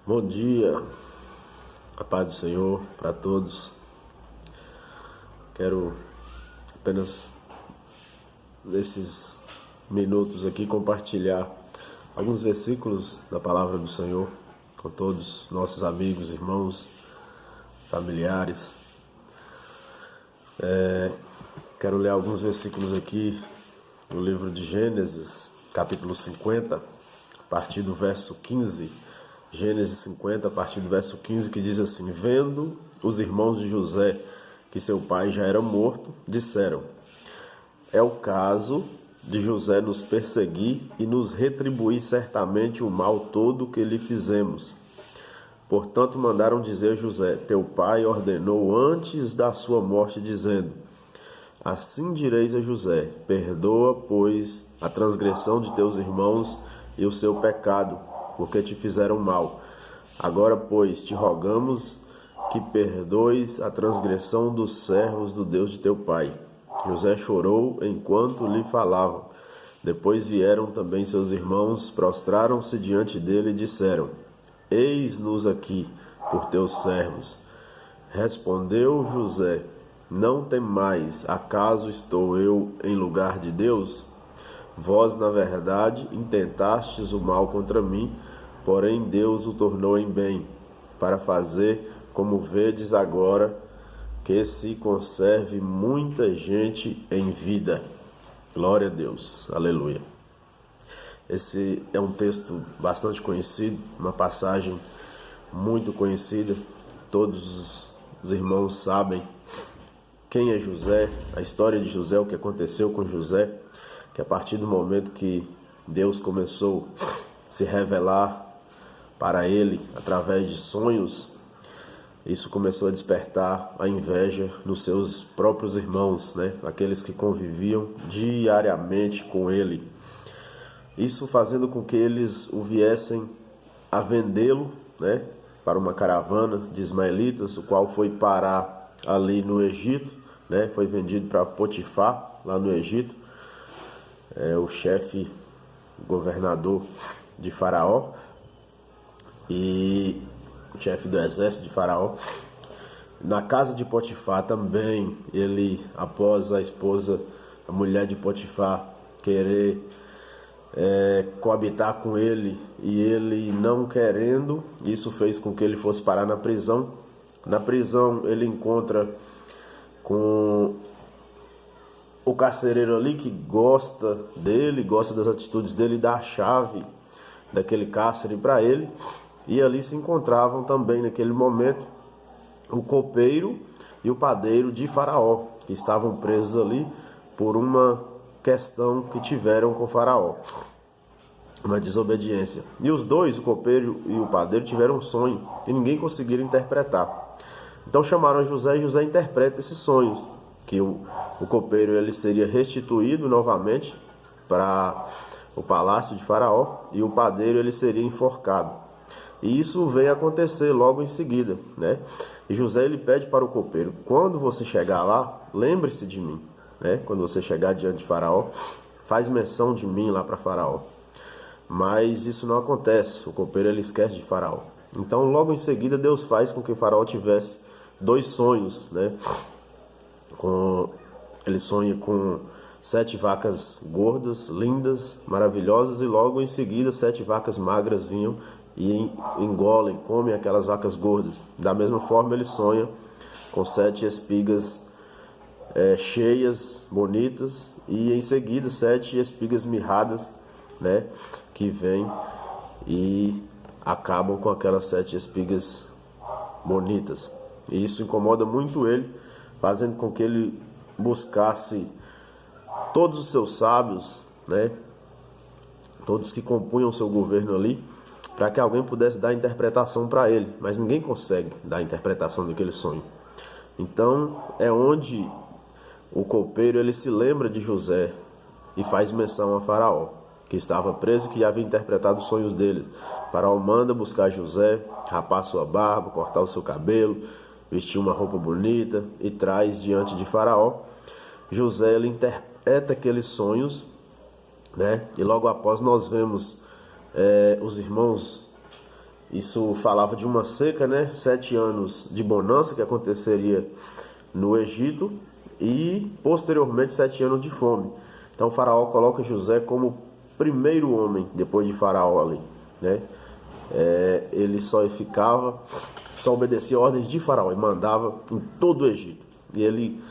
Bom dia, a paz do Senhor para todos. Quero apenas nesses minutos aqui compartilhar alguns versículos da palavra do Senhor com todos nossos amigos, irmãos, familiares. Quero ler alguns versículos aqui no livro de Gênesis, capítulo 50, a partir do verso 15. Gênesis 50, a partir do verso 15, que diz assim: Vendo os irmãos de José que seu pai já era morto, disseram: É o caso de José nos perseguir e nos retribuir certamente o mal todo que lhe fizemos. Portanto, mandaram dizer a José: Teu pai ordenou antes da sua morte, dizendo: Assim direis a José: Perdoa, pois, a transgressão de teus irmãos e o seu pecado, porque te fizeram mal. Agora, pois, te rogamos que perdoes a transgressão dos servos do Deus de teu pai. José chorou enquanto lhe falavam. Depois vieram também seus irmãos, prostraram-se diante dele e disseram: Eis-nos aqui por teus servos. Respondeu José: Não temais, acaso estou eu em lugar de Deus? Vós, na verdade, intentastes o mal contra mim, porém Deus o tornou em bem, para fazer, como vedes agora, que se conserve muita gente em vida. Glória a Deus, aleluia. Esse é um texto bastante conhecido, uma passagem muito conhecida. Todos os irmãos sabem quem é José, a história de José, o que aconteceu com José, que a partir do momento que Deus começou a se revelar para ele através de sonhos, isso começou a despertar a inveja nos seus próprios irmãos, aqueles que conviviam diariamente com ele. Isso fazendo com que eles o viessem a vendê-lo, para uma caravana de ismaelitas, o qual foi parar ali no Egito, foi vendido para Potifar, lá no Egito, o chefe, o governador de Faraó e o chefe do exército de Faraó. Na casa de Potifar também, ele, após a mulher de Potifar, querer coabitar com ele e ele não querendo, isso fez com que ele fosse parar na prisão. Na prisão ele encontra com o carcereiro ali que gosta dele, gosta das atitudes dele, dá a chave daquele cárcere para ele. E ali se encontravam também naquele momento o copeiro e o padeiro de Faraó, que estavam presos ali por uma questão que tiveram com Faraó, uma desobediência. E os dois, o copeiro e o padeiro, tiveram um sonho e ninguém conseguiu interpretar. Então chamaram José e José interpreta esses sonhos, que o copeiro ele seria restituído novamente para o palácio de Faraó e o padeiro ele seria enforcado. E isso vem acontecer logo em seguida, E José ele pede para o copeiro: quando você chegar lá, lembre-se de mim, Quando você chegar diante de Faraó, faz menção de mim lá para Faraó. Mas isso não acontece, o copeiro ele esquece de Faraó. Então logo em seguida Deus faz com que Faraó tivesse dois sonhos, Ele sonha com 7 vacas gordas, lindas, maravilhosas, e logo em seguida 7 vacas magras vinham e engolem, comem aquelas vacas gordas. Da mesma forma ele sonha com 7 espigas cheias, bonitas, e em seguida 7 espigas mirradas, que vêm e acabam com aquelas 7 espigas bonitas. E isso incomoda muito ele, fazendo com que ele buscasse todos os seus sábios, todos que compunham seu governo ali, para que alguém pudesse dar interpretação para ele, mas ninguém consegue dar a interpretação daquele sonho. Então é onde o copeiro ele se lembra de José e faz menção a Faraó, que estava preso, que havia interpretado os sonhos dele. Faraó manda buscar José, rapar sua barba, cortar o seu cabelo, vestir uma roupa bonita e traz diante de Faraó. José ele interpreta aqueles sonhos, e logo após nós vemos os irmãos Isso falava de uma seca, né? 7 anos de bonança que aconteceria no Egito e posteriormente 7 anos de fome. Então o faraó coloca José como o primeiro homem depois de faraó ali, né? Ele só obedecia ordens de faraó e mandava em todo o Egito. E ele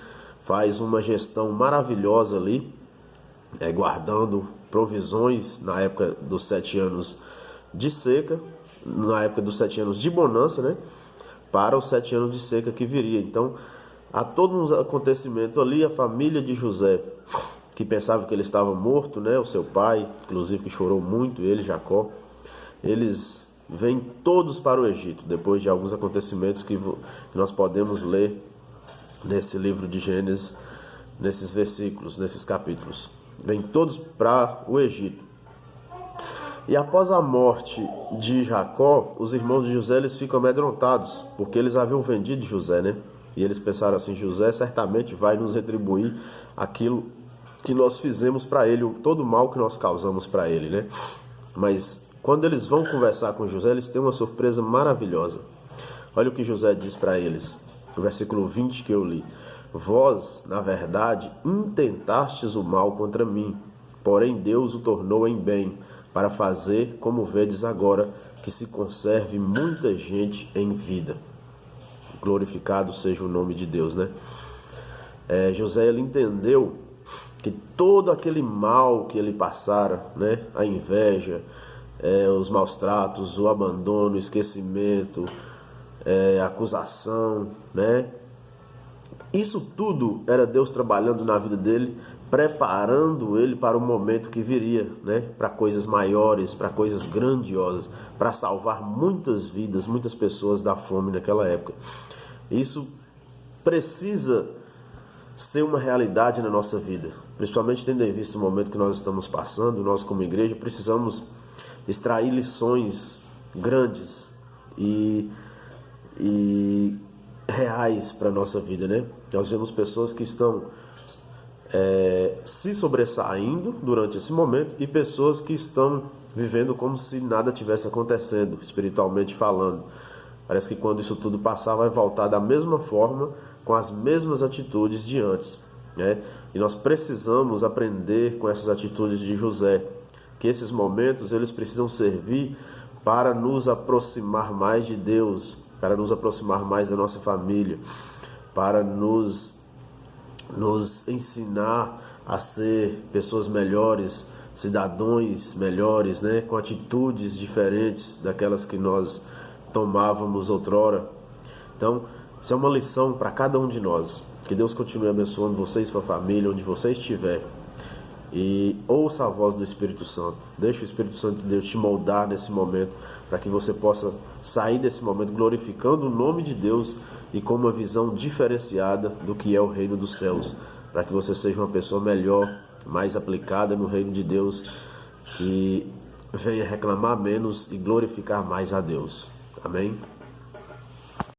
faz uma gestão maravilhosa ali, guardando provisões na época dos 7 anos de seca, na época dos 7 anos de bonança, né? Para os 7 anos de seca que viria. Então, há todo um acontecimento ali, a família de José, que pensava que ele estava morto, né? O seu pai, inclusive, que chorou muito, ele, Jacó, eles vêm todos para o Egito, depois de alguns acontecimentos que nós podemos ler nesse livro de Gênesis, nesses versículos, nesses capítulos. Vêm todos para o Egito. E após a morte de Jacó, os irmãos de José eles ficam amedrontados, porque eles haviam vendido José, né? E eles pensaram assim: José certamente vai nos retribuir aquilo que nós fizemos para ele, todo o mal que nós causamos para ele, né? Mas quando eles vão conversar com José, eles têm uma surpresa maravilhosa. Olha o que José diz para eles, no versículo 20 que eu li: vós, na verdade, intentastes o mal contra mim, porém Deus o tornou em bem, para fazer, como vedes agora, que se conserve muita gente em vida. Glorificado seja o nome de Deus, né? José, ele entendeu que todo aquele mal que ele passara, né? A inveja, os maus tratos, o abandono, o esquecimento, a acusação, né? Isso tudo era Deus trabalhando na vida dele, preparando ele para o momento que viria, né? Para coisas maiores, para coisas grandiosas, para salvar muitas vidas, muitas pessoas da fome naquela época. Isso precisa ser uma realidade na nossa vida, principalmente tendo em vista o momento que nós estamos passando. Nós, como igreja, precisamos extrair lições grandes e reais para a nossa vida, né? Nós vemos pessoas que estão se sobressaindo durante esse momento e pessoas que estão vivendo como se nada tivesse acontecendo, espiritualmente falando. Parece que quando isso tudo passar, vai voltar da mesma forma, com as mesmas atitudes de antes, né? E nós precisamos aprender com essas atitudes de José, que esses momentos eles precisam servir para nos aproximar mais de Deus, para nos aproximar mais da nossa família, para nos ensinar a ser pessoas melhores, cidadãos melhores, né? Com atitudes diferentes daquelas que nós tomávamos outrora. Então, isso é uma lição para cada um de nós. Que Deus continue abençoando você e sua família, onde você estiver. E ouça a voz do Espírito Santo. Deixe o Espírito Santo de Deus te moldar nesse momento, para que você possa sair desse momento glorificando o nome de Deus e com uma visão diferenciada do que é o reino dos céus, para que você seja uma pessoa melhor, mais aplicada no reino de Deus, que venha reclamar menos e glorificar mais a Deus. Amém?